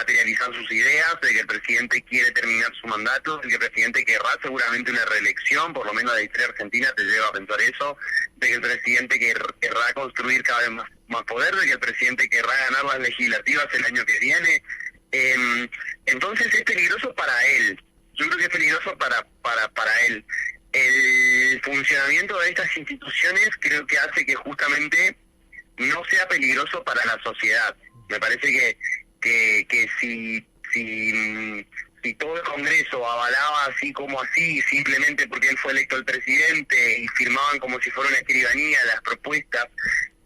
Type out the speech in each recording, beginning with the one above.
materializar sus ideas, de que el presidente quiere terminar su mandato, de que el presidente querrá seguramente una reelección, por lo menos la historia argentina te lleva a pensar eso, de que el presidente querrá construir cada vez más poder, de que el presidente querrá ganar las legislativas el año que viene. Entonces es peligroso para él. Yo creo que es peligroso para él. El funcionamiento de estas instituciones creo que hace que justamente no sea peligroso para la sociedad. Me parece que si todo el Congreso avalaba así como así, simplemente porque él fue electo el presidente y firmaban como si fuera una escribanía las propuestas,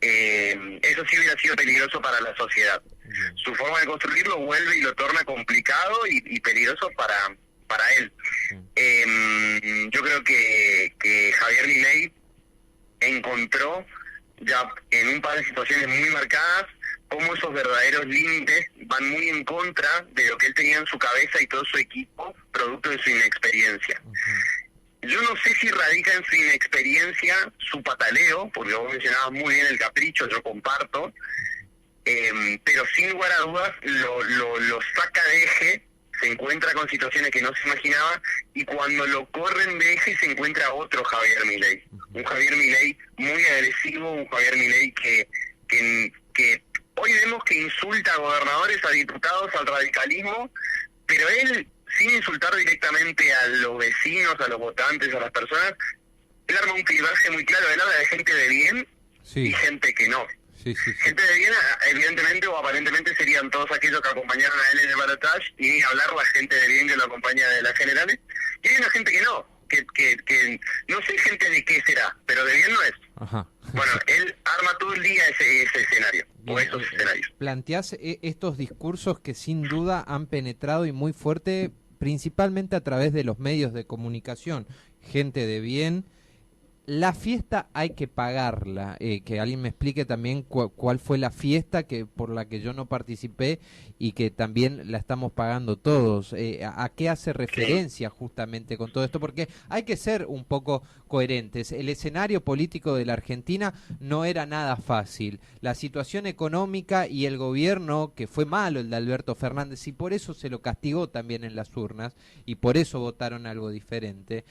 eso sí hubiera sido peligroso para la sociedad. Su forma de construirlo vuelve y lo torna complicado y peligroso para él. Yo creo que Javier Milei encontró ya en un par de situaciones muy marcadas cómo esos verdaderos límites van muy en contra de lo que él tenía en su cabeza y todo su equipo, producto de su inexperiencia. Yo no sé si radica en su inexperiencia su pataleo, porque vos mencionabas muy bien el capricho, yo comparto, pero sin lugar a dudas lo saca de eje, se encuentra con situaciones que no se imaginaba, y cuando lo corren de eje se encuentra otro Javier Milei, un Javier Milei muy agresivo, un Javier Milei que hoy vemos que insulta a gobernadores, a diputados, al radicalismo, pero él, sin insultar directamente a los vecinos, a los votantes, a las personas, él arma un clivaje muy claro, él habla de gente de bien y gente que no. Gente de bien, evidentemente o aparentemente serían todos aquellos que acompañaron a él en el balotaje, y ni hablar la gente de bien que lo acompaña de las generales, y hay una gente que no, que no sé gente de qué será, pero de bien no es. Bueno, él arma todo el día ese escenario, o esos escenarios. Planteás estos discursos que sin duda han penetrado y muy fuerte, principalmente a través de los medios de comunicación, gente de bien. La fiesta hay que pagarla, que alguien me explique también cuál fue la fiesta por la que yo no participé y que también la estamos pagando todos. ¿A qué hace referencia justamente con todo esto? Porque hay que ser un poco coherentes. El escenario político de la Argentina no era nada fácil. La situación económica y el gobierno, que fue malo el de Alberto Fernández, y por eso se lo castigó también en las urnas, y por eso votaron algo diferente,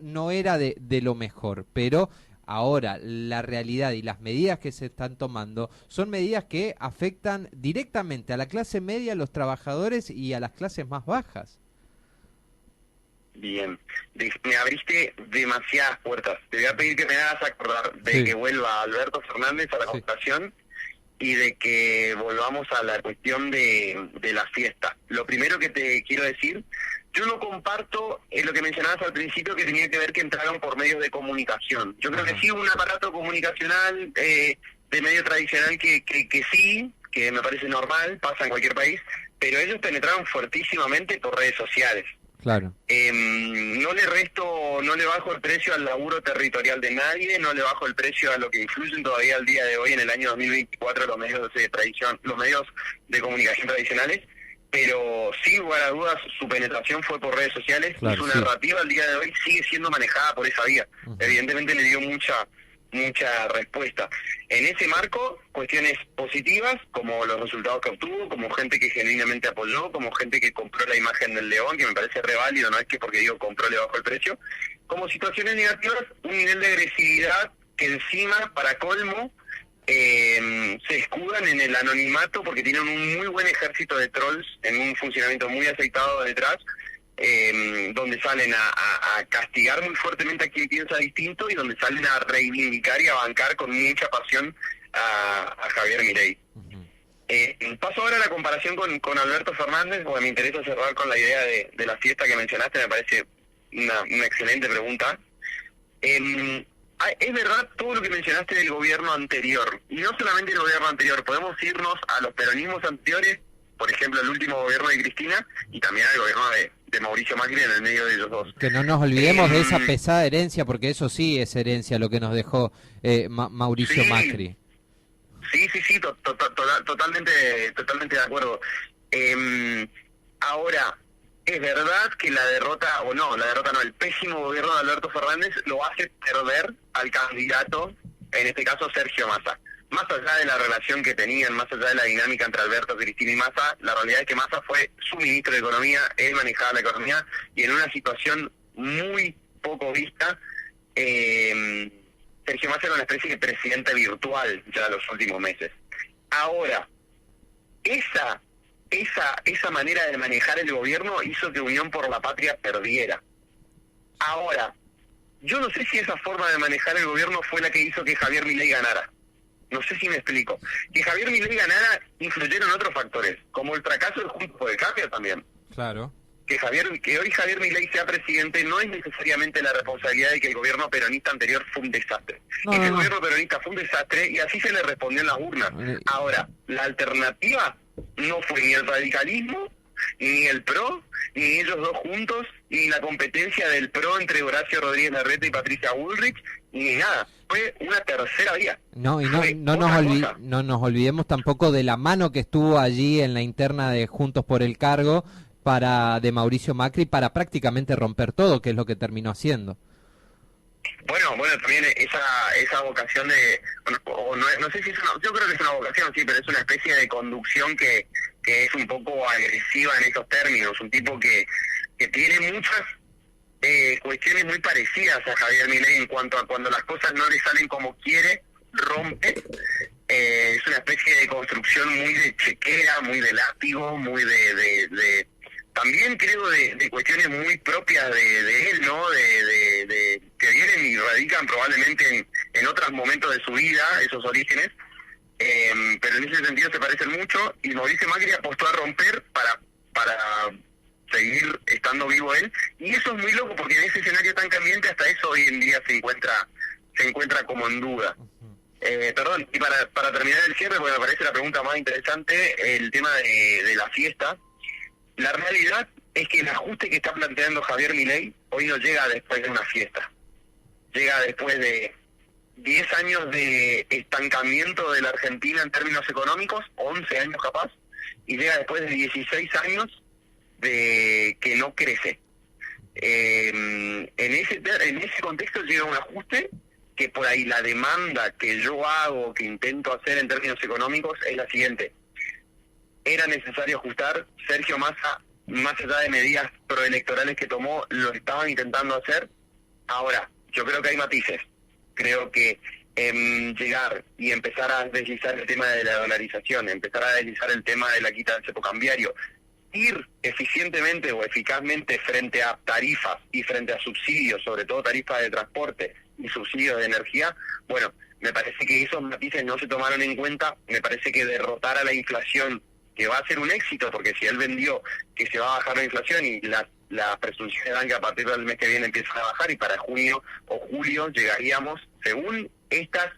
no era de lo mejor. Pero ahora la realidad y las medidas que se están tomando son medidas que afectan directamente a la clase media, a los trabajadores y a las clases más bajas. Bien, me abriste demasiadas puertas. Te voy a pedir que me hagas acordar de que vuelva Alberto Fernández a la conversación y de que volvamos a la cuestión de la fiesta. Lo primero que te quiero decir, yo no comparto lo que mencionabas al principio, que tenía que ver que entraron por medios de comunicación. Yo creo que sí, un aparato comunicacional de medio tradicional que sí, que me parece normal, pasa en cualquier país, pero ellos penetraron fuertísimamente por redes sociales. Claro. No le bajo el precio al laburo territorial de nadie, no le bajo el precio a lo que influyen todavía al día de hoy, en el año 2024, los medios de comunicación tradicionales, pero sin lugar a dudas su penetración fue por redes sociales, y su narrativa al día de hoy sigue siendo manejada por esa vía. Evidentemente le dio mucha respuesta. En ese marco, cuestiones positivas, como los resultados que obtuvo, como gente que genuinamente apoyó, como gente que compró la imagen del león, que me parece re válido, no es que porque digo compró le bajó el precio, como situaciones negativas, un nivel de agresividad que encima, para colmo, se escudan en el anonimato porque tienen un muy buen ejército de trolls en un funcionamiento muy aceitado detrás, donde salen a castigar muy fuertemente a quien piensa distinto, y donde salen a reivindicar y a bancar con mucha pasión a Javier Milei. Paso ahora a la comparación con Alberto Fernández, porque me interesa cerrar con la idea de la fiesta que mencionaste, me parece una excelente pregunta. Es verdad todo lo que mencionaste del gobierno anterior, y no solamente el gobierno anterior, podemos irnos a los peronismos anteriores, por ejemplo el último gobierno de Cristina, y también al gobierno de Mauricio Macri, en el medio de ellos dos. Que no nos olvidemos de esa pesada herencia, porque eso sí es herencia lo que nos dejó Mauricio Macri. Sí, totalmente de acuerdo. Ahora, es verdad que el pésimo gobierno de Alberto Fernández lo hace perder al candidato, en este caso Sergio Massa. más allá de la relación que tenían, más allá de la dinámica entre Alberto, Cristina y Massa, la realidad es que Massa fue su ministro de Economía, él manejaba la economía, y en una situación muy poco vista, Sergio Massa era una especie de presidente virtual ya los últimos meses. Ahora, esa manera de manejar el gobierno hizo que Unión por la Patria perdiera. Ahora, yo no sé si esa forma de manejar el gobierno fue la que hizo que Javier Milei ganara. No sé si me explico. Que Javier Milei ganara influyeron otros factores, como el fracaso del Juntos por el Cambio también. Claro. Que hoy Javier Milei sea presidente no es necesariamente la responsabilidad de que el gobierno peronista anterior fue un desastre. El gobierno peronista fue un desastre y así se le respondió en las urnas. Ahora, la alternativa no fue ni el radicalismo, ni el PRO, ni ellos dos juntos, ni la competencia del PRO entre Horacio Rodríguez Larreta y Patricia Bullrich, ni nada. Fue una tercera vía. No, y no nos olvidemos tampoco de la mano que estuvo allí en la interna de Juntos por el Cargo de Mauricio Macri para prácticamente romper todo, que es lo que terminó haciendo. Bueno, también esa vocación de, no sé si es yo creo que es una vocación, sí, pero es una especie de conducción que es un poco agresiva en esos términos, un tipo que tiene muchas cuestiones muy parecidas a Javier Milei en cuanto a cuando las cosas no le salen como quiere, rompe. Es una especie de construcción muy de chequera, muy de látigo, muy de también creo de cuestiones muy propias de él, ¿no? De que vienen y radican probablemente en otros momentos de su vida, esos orígenes, pero en ese sentido se parecen mucho, y Mauricio Macri apostó a romper para seguir estando vivo él, y eso es muy loco porque en ese escenario tan cambiante hasta eso hoy en día se encuentra como en duda. Perdón, y para terminar el cierre, porque me parece la pregunta más interesante, el tema de la fiesta. La realidad es que el ajuste que está planteando Javier Milei hoy no llega después de una fiesta. Llega después de 10 años de estancamiento de la Argentina en términos económicos, 11 años capaz, y llega después de 16 años de que no crece. En ese contexto llega un ajuste que por ahí la demanda que yo hago, que intento hacer en términos económicos, es la siguiente. Era necesario ajustar. Sergio Massa, más allá de medidas proelectorales que tomó, lo estaban intentando hacer. Ahora, yo creo que hay matices. Creo que llegar y empezar a deslizar el tema de la dolarización, empezar a deslizar el tema de la quita del cepo cambiario, ir eficientemente o eficazmente frente a tarifas y frente a subsidios, sobre todo tarifas de transporte y subsidios de energía, bueno, me parece que esos matices no se tomaron en cuenta. Me parece que derrotar a la inflación, que va a ser un éxito, porque si él vendió que se va a bajar la inflación y las presunciones dan que a partir del mes que viene empiezan a bajar, y para junio o julio llegaríamos, según estas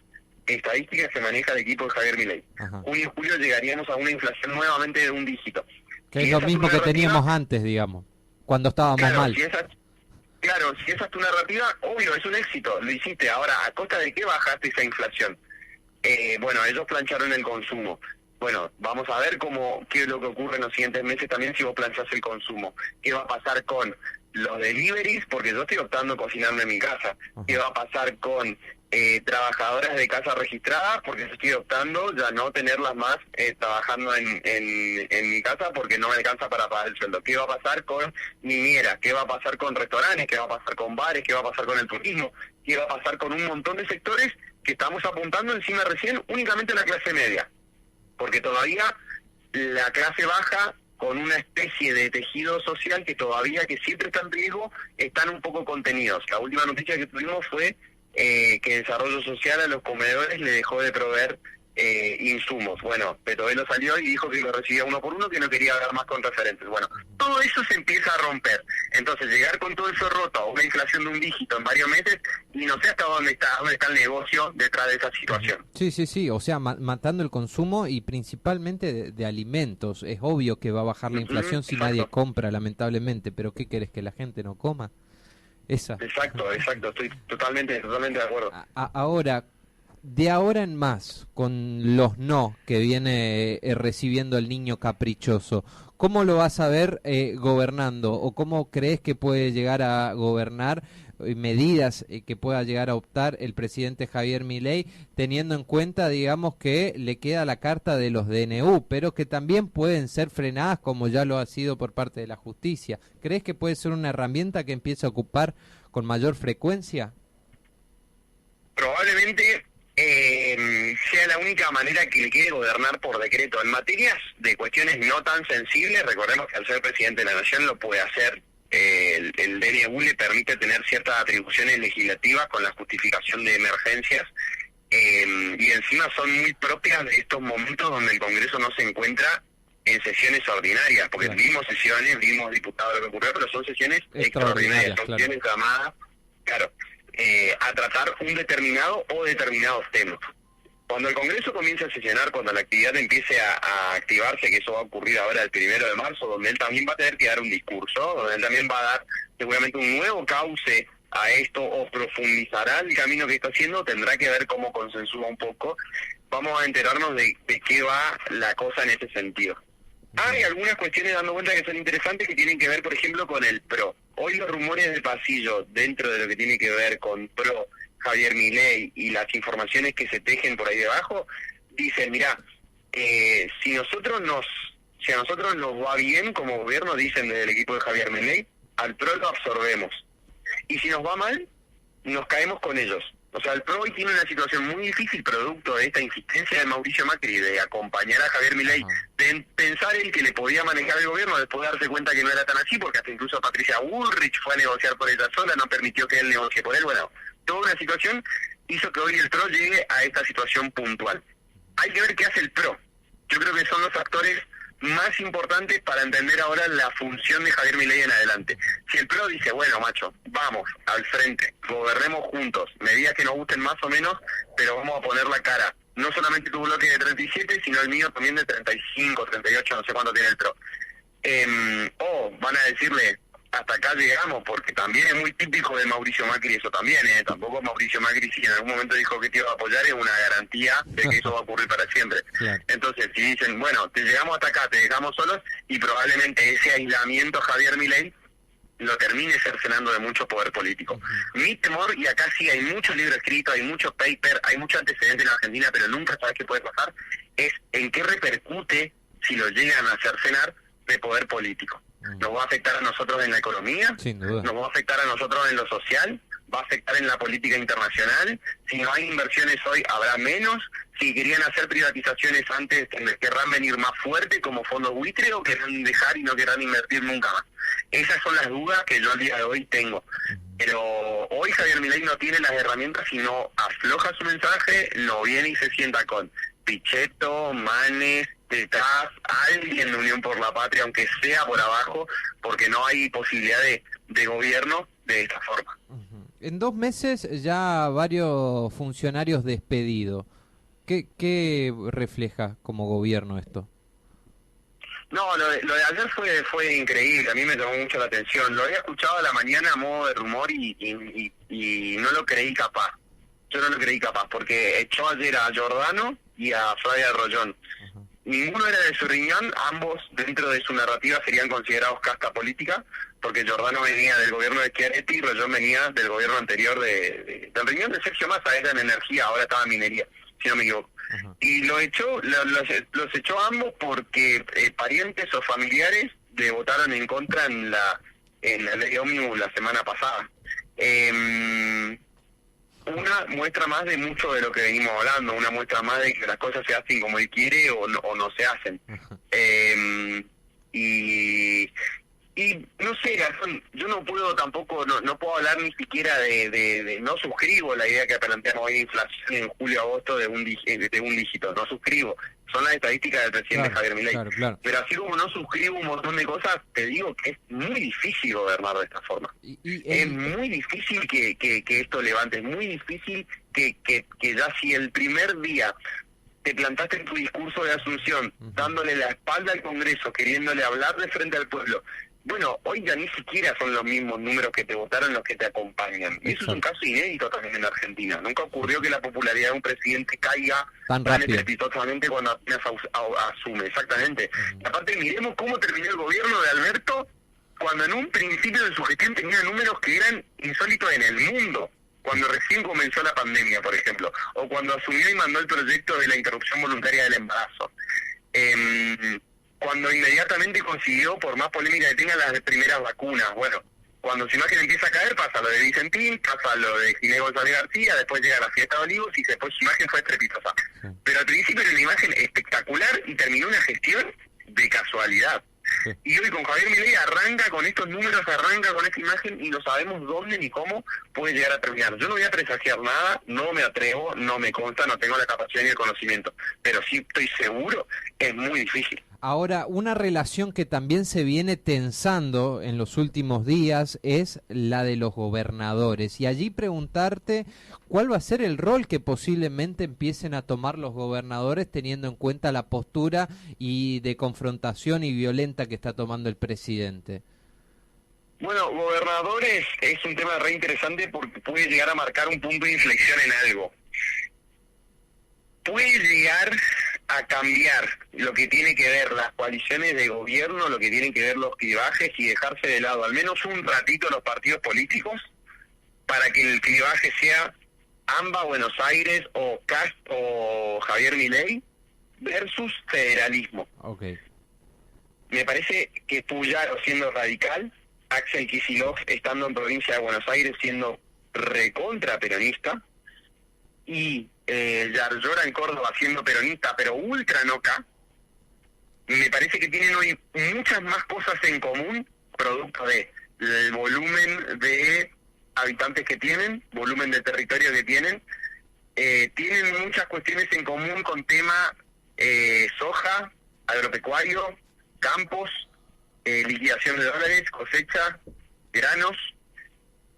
estadísticas que maneja el equipo de Javier Milei, junio y julio llegaríamos a una inflación nuevamente de un dígito. Que es lo mismo que teníamos antes, digamos, cuando estábamos mal. Si esa es tu narrativa, obvio, es un éxito, lo hiciste. Ahora, ¿a costa de qué bajaste esa inflación? Bueno, ellos plancharon el consumo. Bueno, vamos a ver qué es lo que ocurre en los siguientes meses también si vos planchás el consumo. ¿Qué va a pasar con los deliveries? Porque yo estoy optando a cocinarme en mi casa. ¿Qué va a pasar con trabajadoras de casa registradas? Porque yo estoy optando ya no tenerlas más trabajando en mi casa porque no me alcanza para pagar el sueldo. ¿Qué va a pasar con niñeras? ¿Qué va a pasar con restaurantes? ¿Qué va a pasar con bares? ¿Qué va a pasar con el turismo? ¿Qué va a pasar con un montón de sectores que estamos apuntando encima recién únicamente a la clase media? Porque todavía la clase baja, con una especie de tejido social que siempre está en riesgo, están un poco contenidos. La última noticia que tuvimos fue que Desarrollo Social a los comedores le dejó de proveer insumos. Bueno, Petovelo salió y dijo que lo recibía uno por uno, que no quería hablar más con referentes. Bueno, todo eso se empieza a romper. Entonces, llegar con todo eso roto a una inflación de un dígito en varios meses, y no sé hasta dónde está el negocio detrás de esa situación. Sí, o sea, matando el consumo y principalmente de alimentos. Es obvio que va a bajar la inflación si nadie compra, lamentablemente, pero ¿qué querés, que la gente no coma? Exacto, estoy totalmente de acuerdo. Ahora, de ahora en más, con los no que viene recibiendo el niño caprichoso, ¿cómo lo vas a ver gobernando? ¿O cómo crees que puede llegar a gobernar medidas que pueda llegar a optar el presidente Javier Milei, teniendo en cuenta, digamos, que le queda la carta de los DNU, pero que también pueden ser frenadas como ya lo ha sido por parte de la justicia. ¿Crees que puede ser una herramienta que empiece a ocupar con mayor frecuencia? Probablemente sea la única manera que le quede gobernar por decreto. En materias de cuestiones no tan sensibles, recordemos que al ser presidente de la Nación lo puede hacer. El DNU le permite tener ciertas atribuciones legislativas con la justificación de emergencias, y encima son muy propias de estos momentos donde el Congreso no se encuentra en sesiones ordinarias, porque vimos sesiones, vimos diputados lo que ocurrió, pero son sesiones extraordinarias, son sesiones llamadas, claro, a tratar un determinado o determinados temas. Cuando el Congreso comience a sesionar, cuando la actividad empiece a activarse, que eso va a ocurrir ahora el 1 de marzo, donde él también va a tener que dar un discurso, donde él también va a dar seguramente un nuevo cauce a esto, o profundizará el camino que está haciendo, tendrá que ver cómo consensúa un poco. Vamos a enterarnos de qué va la cosa en ese sentido. Hay algunas cuestiones dando cuenta que son interesantes, que tienen que ver, por ejemplo, con el PRO. Hoy los rumores del pasillo, dentro de lo que tiene que ver con PRO, Javier Milei y las informaciones que se tejen por ahí debajo, dicen, mirá, si a nosotros nos va bien como gobierno, dicen desde el equipo de Javier Milei, al PRO lo absorbemos. Y si nos va mal, nos caemos con ellos. O sea, el PRO hoy tiene una situación muy difícil producto de esta insistencia de Mauricio Macri de acompañar a Javier Milei, de pensar él que le podía manejar el gobierno, después de darse cuenta que no era tan así, porque hasta incluso Patricia Bullrich fue a negociar por ella sola, no permitió que él negocie por él. Bueno, toda una situación hizo que hoy el PRO llegue a esta situación puntual. Hay que ver qué hace el PRO. Yo creo que son los factores más importantes para entender ahora la función de Javier Milei en adelante. Si el PRO dice, bueno, macho, vamos al frente, gobernemos juntos, medidas que nos gusten más o menos, pero vamos a poner la cara. No solamente tu bloque de 37, sino el mío también de 35, 38, no sé cuánto tiene el PRO. O van a decirle, hasta acá llegamos, porque también es muy típico de Mauricio Macri eso también, tampoco Mauricio Macri, si en algún momento dijo que te iba a apoyar, es una garantía de que eso va a ocurrir para siempre. Claro. Entonces, si dicen, bueno, te llegamos hasta acá, te dejamos solos, y probablemente ese aislamiento Javier Milei lo termine cercenando de mucho poder político. Mi temor, y acá sí hay mucho libro escrito, hay mucho paper, hay mucho antecedente en Argentina, pero nunca sabes qué puede pasar, es en qué repercute, si lo llegan a cercenar, de poder político. Nos va a afectar a nosotros en la economía, sin duda. Nos va a afectar a nosotros en lo social, va a afectar en la política internacional. Si no hay inversiones hoy, habrá menos. Si querían hacer privatizaciones antes, querrán venir más fuerte como fondos buitre, o querrán dejar y no querrán invertir nunca más. Esas son las dudas que yo al día de hoy tengo. Pero hoy Javier Milei no tiene las herramientas, sino afloja su mensaje, lo viene y se sienta con Pichetto, Manes, detrás, alguien de Unión por la Patria, aunque sea por abajo, porque no hay posibilidad de gobierno de esta forma. En 2 meses ya varios funcionarios despedidos. ¿Qué refleja como gobierno esto? No, lo de ayer fue increíble, a mí me llamó mucho la atención. Lo había escuchado a la mañana a modo de rumor y no lo creí capaz. Yo no lo creí capaz, porque echó ayer a Giordano y a Flavia Rollón. Ninguno era de su riñón, ambos dentro de su narrativa serían considerados casta política, porque Giordano venía del gobierno de Schiaretti y Rollón venía del gobierno anterior del riñón de Sergio Massa, era en energía, ahora estaba en minería, si no me equivoco. Y los echó ambos porque parientes o familiares le votaron en contra en la ley ómnibus la semana pasada. Una muestra más de mucho de lo que venimos hablando, una muestra más de que las cosas se hacen como él quiere o no se hacen. Y no sé, Gastón, yo no puedo tampoco, no puedo hablar ni siquiera de no suscribo la idea que planteamos hoy de inflación en julio-agosto de un dígito, no suscribo. Son las estadísticas del presidente Javier Milei. Claro. Pero así como no suscribo un montón de cosas, te digo que es muy difícil gobernar de esta forma. Es muy difícil que esto levante, es muy difícil que ya si el primer día te plantaste en tu discurso de Asunción, dándole la espalda al Congreso, queriéndole hablar de frente al pueblo, bueno, hoy ya ni siquiera son los mismos números que te votaron los que te acompañan. Y eso es un caso inédito también en Argentina. Nunca ocurrió que la popularidad de un presidente caiga tan estrepitosamente cuando apenas asume. Exactamente. Y aparte, miremos cómo terminó el gobierno de Alberto cuando en un principio de su gestión tenía números que eran insólitos en el mundo, cuando recién comenzó la pandemia, por ejemplo, o cuando asumió y mandó el proyecto de la interrupción voluntaria del embarazo. Cuando inmediatamente consiguió, por más polémica que tenga, las primeras vacunas. Bueno, cuando su imagen empieza a caer, pasa lo de Vicentín, pasa lo de Ginés González García, después llega la fiesta de Olivos y después su imagen fue estrepitosa. Sí. Pero al principio era una imagen espectacular y terminó una gestión de casualidad. Sí. Y hoy con Javier Milei arranca con estos números, arranca con esta imagen y no sabemos dónde ni cómo puede llegar a terminar. Yo no voy a presagiar nada, no me atrevo, no me consta, no tengo la capacidad ni el conocimiento, pero sí estoy seguro, es muy difícil. Ahora, una relación que también se viene tensando en los últimos días es la de los gobernadores. Y allí preguntarte cuál va a ser el rol que posiblemente empiecen a tomar los gobernadores teniendo en cuenta la postura y de confrontación y violenta que está tomando el presidente. Bueno, gobernadores es un tema re interesante porque puede llegar a marcar un punto de inflexión en algo. Puede llegar a cambiar lo que tiene que ver las coaliciones de gobierno, lo que tienen que ver los clivajes y dejarse de lado al menos un ratito los partidos políticos para que el clivaje sea AMBA, Buenos Aires o Cast o Javier Milei versus federalismo. Okay. Me parece que Puyaro siendo radical, Axel Kicillof estando en provincia de Buenos Aires siendo recontra peronista y Yarlora en Córdoba siendo peronista pero ultra noca, me parece que tienen hoy muchas más cosas en común producto de el volumen de habitantes que tienen, volumen de territorio que tienen, tienen muchas cuestiones en común con tema soja, agropecuario, campos, liquidación de dólares, cosecha, granos.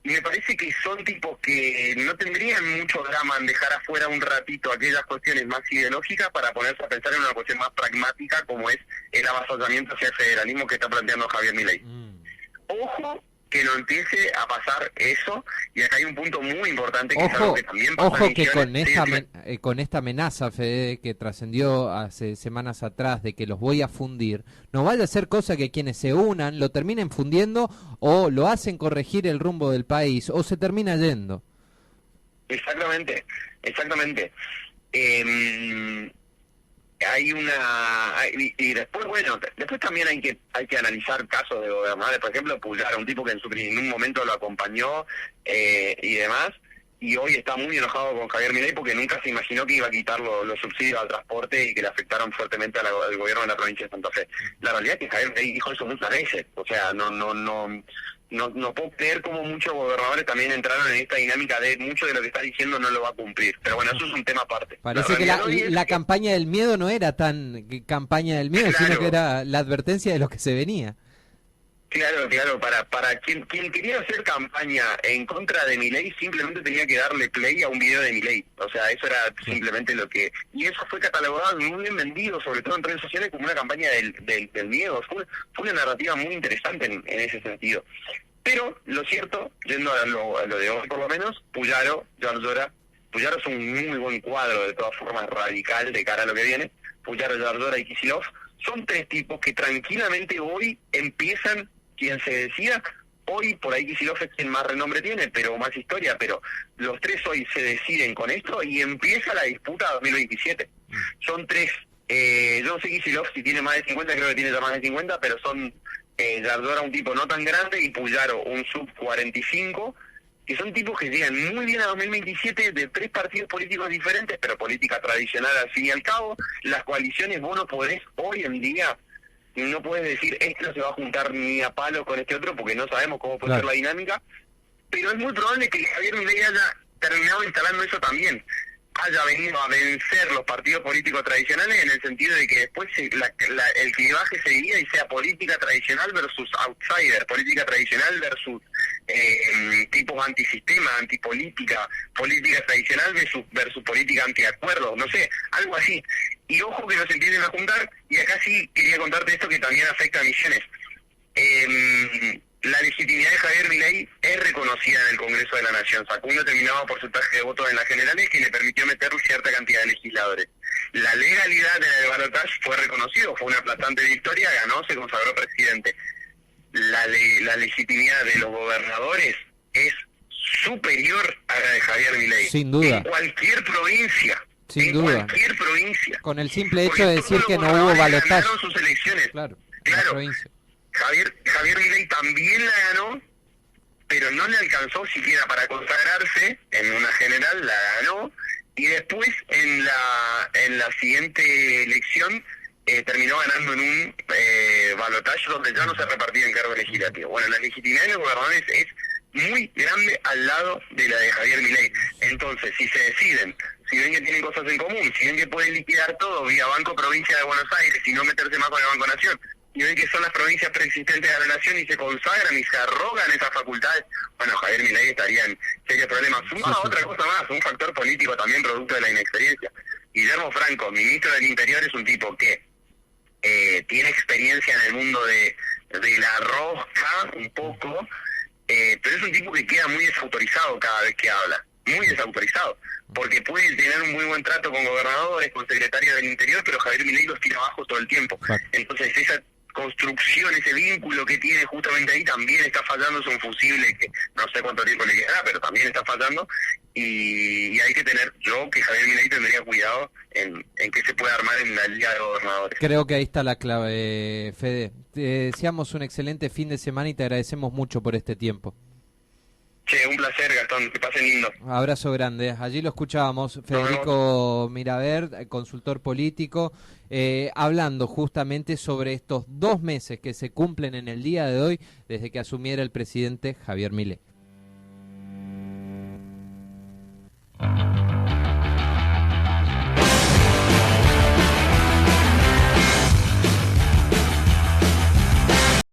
Y me parece que son tipos que no tendrían mucho drama en dejar afuera un ratito aquellas cuestiones más ideológicas para ponerse a pensar en una cuestión más pragmática como es el avasallamiento hacia el federalismo que está planteando Javier Milei. Ojo que no empiece a pasar eso, y acá hay un punto muy importante que es algo que también pasa ojo en que Misiones, con esta amenaza, Fede, que trascendió hace semanas atrás de que los voy a fundir, no vaya a ser cosa que quienes se unan lo terminen fundiendo o lo hacen corregir el rumbo del país o se termina yendo. Exactamente. Y después, bueno, después también hay que analizar casos de gobernadores, por ejemplo, Puyaro, un tipo que en un momento lo acompañó y demás, y hoy está muy enojado con Javier Milei porque nunca se imaginó que iba a quitar los subsidios al transporte y que le afectaron fuertemente al gobierno de la provincia de Santa Fe. La realidad es que Javier Milei dijo eso muchas veces, o sea, no puedo creer cómo muchos gobernadores también entraron en esta dinámica de mucho de lo que está diciendo no lo va a cumplir. Pero bueno, eso es un tema aparte. Parece que la campaña del miedo no era tan campaña del miedo, claro, sino que era la advertencia de lo que se venía. Claro, para quien quería hacer campaña en contra de Milei simplemente tenía que darle play a un video de Milei. O sea, eso era simplemente lo que... Y eso fue catalogado muy bien vendido, sobre todo en redes sociales, como una campaña del miedo. Fue una narrativa muy interesante en ese sentido. Pero, lo cierto, yendo a lo de hoy por lo menos, Puyaro, Yarlora, Puyaro es un muy buen cuadro, de todas formas radical de cara a lo que viene. Puyaro, Yarlora y Kicillof son tres tipos que tranquilamente hoy empiezan... Quien se decida, hoy por ahí Kicillof es quien más renombre tiene, pero más historia, pero los tres hoy se deciden con esto y empieza la disputa 2027. Son tres, yo no sé Kicillof si tiene más de 50, creo que tiene ya más de 50, pero son Yarlora un tipo no tan grande y Puyaro un sub 45, que son tipos que llegan muy bien a 2027 de tres partidos políticos diferentes, pero política tradicional al fin y al cabo. Las coaliciones vos no podés hoy en día... No puedes decir, este no se va a juntar ni a palo con este otro porque no sabemos cómo puede ser la dinámica, pero es muy probable que Javier Milei haya terminado instalando eso también, haya venido a vencer los partidos políticos tradicionales en el sentido de que después el clivaje seguía y sea política tradicional versus outsider, política tradicional versus tipos antisistema, antipolítica, política tradicional versus política antiacuerdos, no sé, algo así. Y ojo que nos empiecen a juntar, y acá sí quería contarte esto que también afecta a Misiones. La legitimidad de Javier Milei es reconocida en el Congreso de la Nación. Sacó un determinado porcentaje de votos en las generales que le permitió meter cierta cantidad de legisladores. La legalidad del balotaje fue reconocido, fue una aplastante victoria, ganó, se consagró presidente. la legitimidad de los gobernadores es superior a la de Javier Milei. Sin duda. En cualquier provincia. Sin duda. Cualquier provincia. Con el simple hecho de decir que no hubo balotaje. Ganaron sus elecciones. Claro. Javier Milei también la ganó, pero no le alcanzó siquiera para consagrarse en una general, la ganó, y después en la siguiente elección terminó ganando en un balotaje donde ya no se repartía en cargo legislativo. Bueno, la legitimidad de los gobernadores es muy grande al lado de la de Javier Milei. Entonces, si se deciden, si ven que tienen cosas en común, si ven que pueden liquidar todo vía Banco Provincia de Buenos Aires y no meterse más con el Banco Nación, y ven que son las provincias preexistentes de la nación y se consagran y se arrogan esas facultades, bueno, Javier Milei estaría en serios problemas. Otra cosa más, un factor político también producto de la inexperiencia. Guillermo Franco, ministro del Interior, es un tipo que tiene experiencia en el mundo de la rosca, un poco, pero es un tipo que queda muy desautorizado cada vez que habla, muy desautorizado, porque puede tener un muy buen trato con gobernadores, con secretarios del Interior, pero Javier Milei los tira abajo todo el tiempo. Entonces esa construcción, ese vínculo que tiene justamente ahí también está fallando, es un fusible que no sé cuánto tiempo le quedará, pero también está fallando, y hay que tener, que Javier Milei tendría cuidado en qué se puede armar en la Liga de Gobernadores. Creo que ahí está la clave, Fede. Te deseamos un excelente fin de semana y te agradecemos mucho por este tiempo. Che, un placer, Gastón, que pasen lindo. Abrazo grande. Allí lo escuchábamos, Federico Mirabert, consultor político, hablando justamente sobre estos 2 meses que se cumplen en el día de hoy desde que asumiera el presidente Javier Milei.